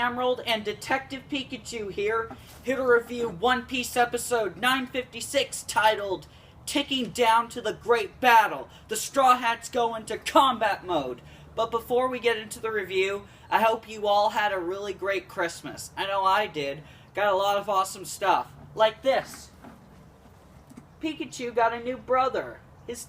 Emerald and Detective Pikachu here to review One Piece episode 956 titled Ticking Down to the Great Battle. The Straw Hats go into combat mode. But before we get into the review, I hope you all had a really great Christmas. I know I did. Got a lot of awesome stuff. Like this. Pikachu got a new brother. His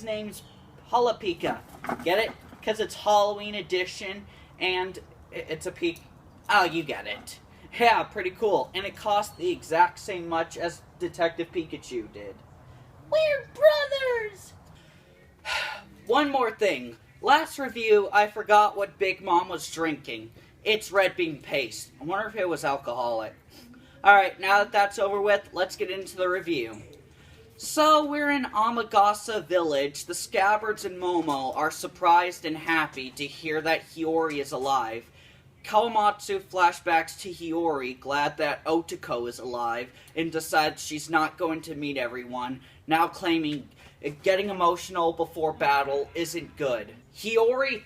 name's Halapika. Get it? Because it's Halloween edition and it's a Oh, you get it. Yeah, pretty cool. And it cost the exact same much as Detective Pikachu did. We're brothers! One more thing. Last review, I forgot what Big Mom was drinking. It's red bean paste. I wonder if it was alcoholic. Alright, now that that's over with, let's get into the review. So, we're in Amagasa Village. The Scabbards and Momo are surprised and happy to hear that Hiyori is alive. Kawamatsu flashbacks to Hiyori, glad that Otoko is alive, and decides she's not going to meet everyone, now claiming getting emotional before battle isn't good. Hiyori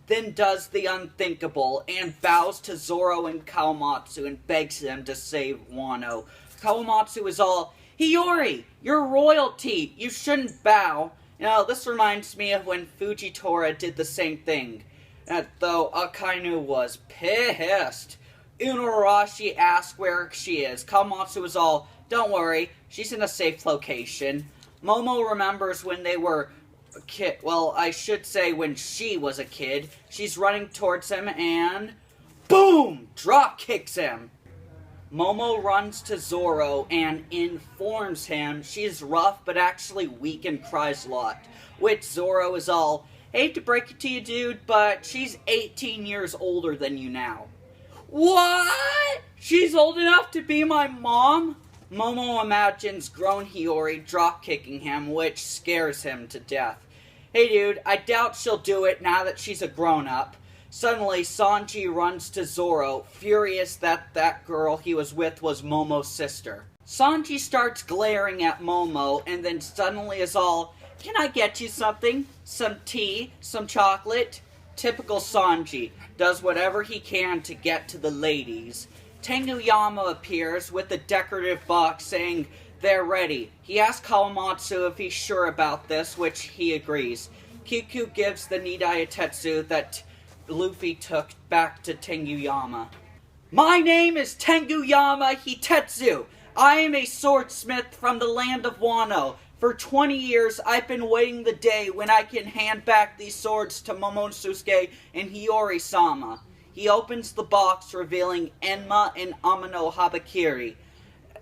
then does the unthinkable and bows to Zoro and Kawamatsu and begs them to save Wano. Kawamatsu is all, "Hiyori, you're royalty, you shouldn't bow." You know, this reminds me of when Fujitora did the same thing. Though Akainu was pissed. Inuarashi asks where she is. Kawamatsu is all, "Don't worry, she's in a safe location." Momo remembers when they were a kid. Well, I should say when she was a kid. She's running towards him and boom! Drop kicks him. Momo runs to Zoro and informs him she's rough but actually weak and cries a lot. Which Zoro is all, "Hate to break it to you, dude, but she's 18 years older than you now." What? She's old enough to be my mom? Momo imagines grown Hiyori drop-kicking him, which scares him to death. "Hey dude, I doubt she'll do it now that she's a grown-up." Suddenly, Sanji runs to Zoro, furious that that girl he was with was Momo's sister. Sanji starts glaring at Momo, and then suddenly is all, "Can I get you something? Some tea? Some chocolate?" Typical Sanji, does whatever he can to get to the ladies. Tenguyama appears with a decorative box saying they're ready. He asks Kawamatsu if he's sure about this, which he agrees. Kyuku gives the Nidai Tetsu that Luffy took back to Tenguyama. "My name is Tenguyama Hitetsu. I am a swordsmith from the land of Wano. For 20 years, I've been waiting the day when I can hand back these swords to Momonosuke and Hiyori-sama." He opens the box, revealing Enma and Amano Habakiri.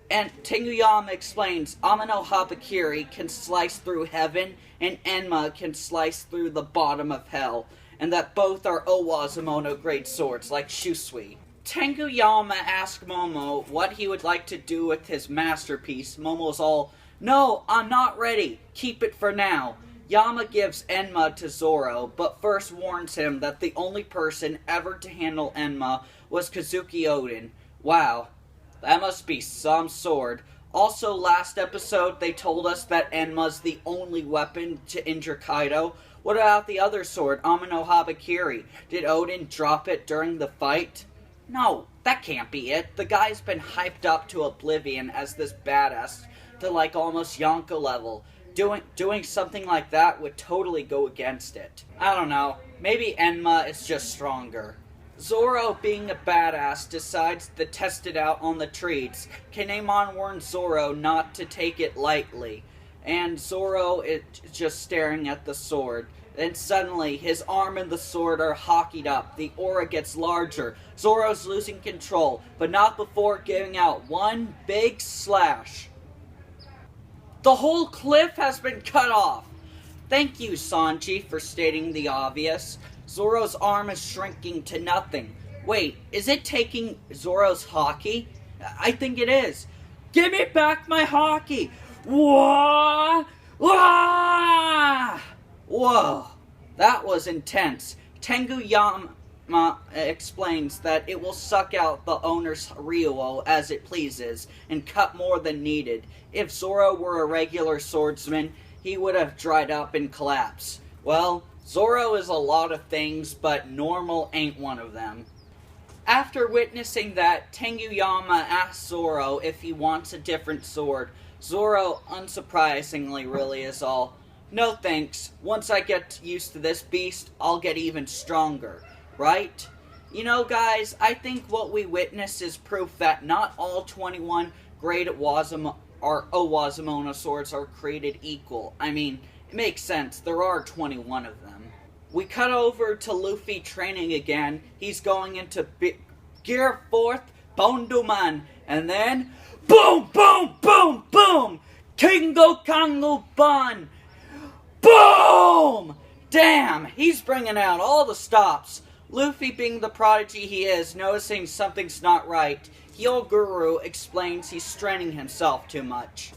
And Tenguyama explains Amano Habakiri can slice through heaven, and Enma can slice through the bottom of hell, and that both are Owazumono-grade swords, like Shusui. Tenguyama asks Momo what he would like to do with his masterpiece. Momo's all, "No, I'm not ready. Keep it for now." Yama gives Enma to Zoro, but first warns him that the only person ever to handle Enma was Kazuki Oden. Wow, that must be some sword. Also, last episode, they told us that Enma's the only weapon to injure Kaido. What about the other sword, Amano Habakiri? Did Oden drop it during the fight? No, that can't be it. The guy's been hyped up to oblivion as this badass to like almost Yonko level. Doing something like that would totally go against it. I don't know. Maybe Enma is just stronger. Zoro, being a badass, decides to test it out on the trees. Kinemon warns Zoro not to take it lightly. And Zoro is just staring at the sword. Then suddenly, his arm and the sword are hockeyed up. The aura gets larger. Zoro's losing control, but not before giving out one big slash. The whole cliff has been cut off. Thank you, Sanji, for stating the obvious. Zoro's arm is shrinking to nothing. Wait, is it taking Zoro's hockey? I think it is. Give me back my hockey! Whoa! Whoa! That was intense. Tenguyama explains that it will suck out the owner's Ryuo as it pleases and cut more than needed. If Zoro were a regular swordsman, he would have dried up and collapsed. Well, Zoro is a lot of things, but normal ain't one of them. After witnessing that, Tenguyama asks Zoro if he wants a different sword. Zoro, unsurprisingly, really is all, "No thanks. Once I get used to this beast, I'll get even stronger." Right? You know, guys, I think what we witnessed is proof that not all 21 great Owazumona swords are created equal. I mean, it makes sense. There are 21 of them. We cut over to Luffy training again. He's going into Gear 4th, Bonduman, and then boom, boom, boom, boom! Kingo Kango Ban! Boom! Damn, he's bringing out all the stops. Luffy, being the prodigy he is, noticing something's not right, Hyoguru explains he's straining himself too much.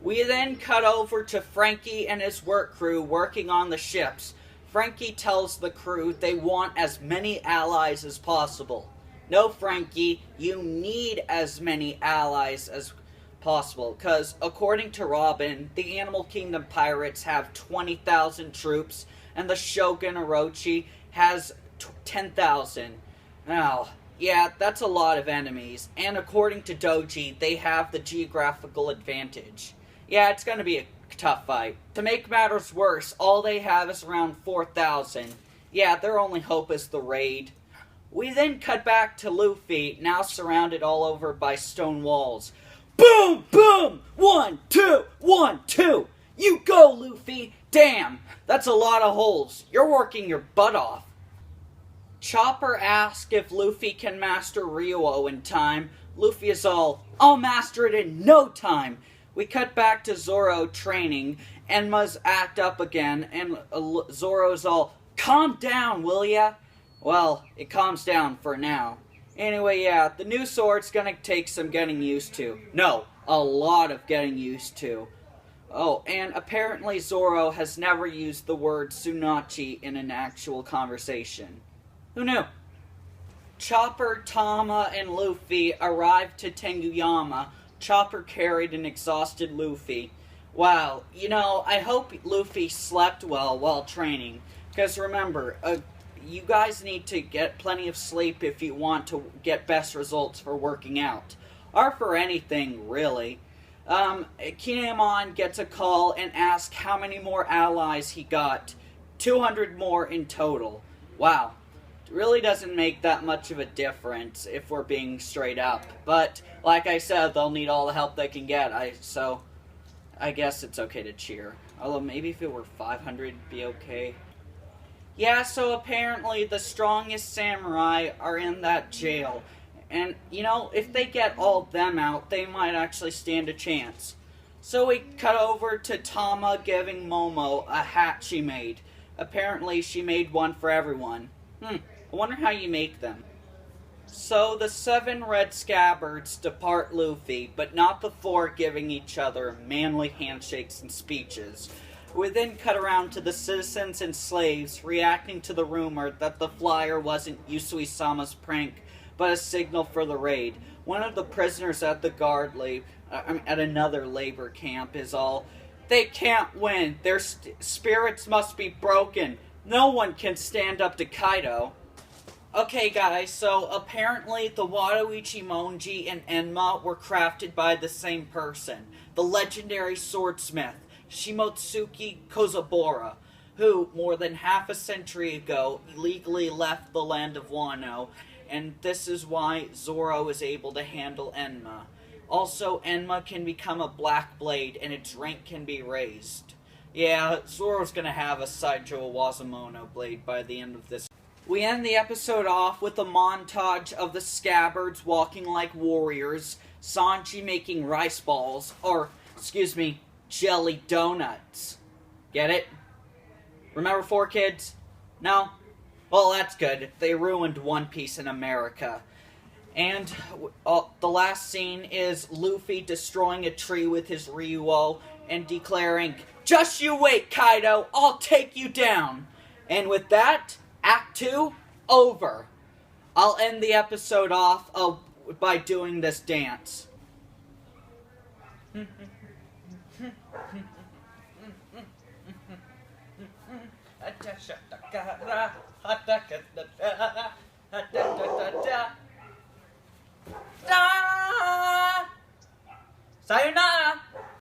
We then cut over to Frankie and his work crew working on the ships. Frankie tells the crew they want as many allies as possible. No, Frankie, you need as many allies as possible, because according to Robin, the Animal Kingdom pirates have 20,000 troops, and the Shogun Orochi has 10,000. Now, yeah, that's a lot of enemies, and according to Doji, they have the geographical advantage. Yeah, it's gonna be a tough fight. To make matters worse, all they have is around 4,000. Yeah, their only hope is the raid. We then cut back to Luffy, now surrounded all over by stone walls. Boom! Boom! 1, 2, 1, 2! You go, Luffy! Damn! That's a lot of holes. You're working your butt off. Chopper asks if Luffy can master Ryuo in time. Luffy is all, "I'll master it in no time." We cut back to Zoro training. Enma's act up again, and Zoro's all, "Calm down, will ya?" Well, it calms down for now. Anyway, yeah, the new sword's gonna take some getting used to. No, a lot of getting used to. Oh, and apparently Zoro has never used the word Tsunachi in an actual conversation. Who knew? Chopper, Tama, and Luffy arrived to Tenguyama. Chopper carried an exhausted Luffy. Wow, you know, I hope Luffy slept well while training. Because remember, you guys need to get plenty of sleep if you want to get best results for working out. Or for anything, really. Kinemon gets a call and asks how many more allies he got. 200 more in total. Wow. Really doesn't make that much of a difference if we're being straight up. But, like I said, they'll need all the help they can get. So, I guess it's okay to cheer. Although, maybe if it were 500, it'd be okay. Yeah, so apparently the strongest samurai are in that jail. And, you know, if they get all of them out, they might actually stand a chance. So we cut over to Tama giving Momo a hat she made. Apparently she made one for everyone. I wonder how you make them. So the 7 red scabbards depart Luffy, but not before giving each other manly handshakes and speeches. We then cut around to the citizens and slaves reacting to the rumor that the flyer wasn't Yusui-sama's prank, but a signal for the raid. One of the prisoners at the at another labor camp is all, "They can't win. Their spirits must be broken. No one can stand up to Kaido." Okay, guys, so apparently the Watawichi Monji and Enma were crafted by the same person, the legendary swordsmith, Shimotsuki Kozabora, who, more than half a century ago, illegally left the land of Wano, and this is why Zoro is able to handle Enma. Also, Enma can become a black blade, and its rank can be raised. Yeah, Zoro's gonna have a Saijo Wazamono blade by the end of this. We end the episode off with a montage of the scabbards walking like warriors, Sanji making rice balls, or, jelly donuts. Get it? Remember 4Kids? No? Well, that's good. They ruined OnePiece in America. And the last scene is Luffy destroying a tree with his Ryuo and declaring, "Just you wait, Kaido, I'll take you down." And with that, Act 2, over. I'll end the episode off by doing this dance. Sayonara!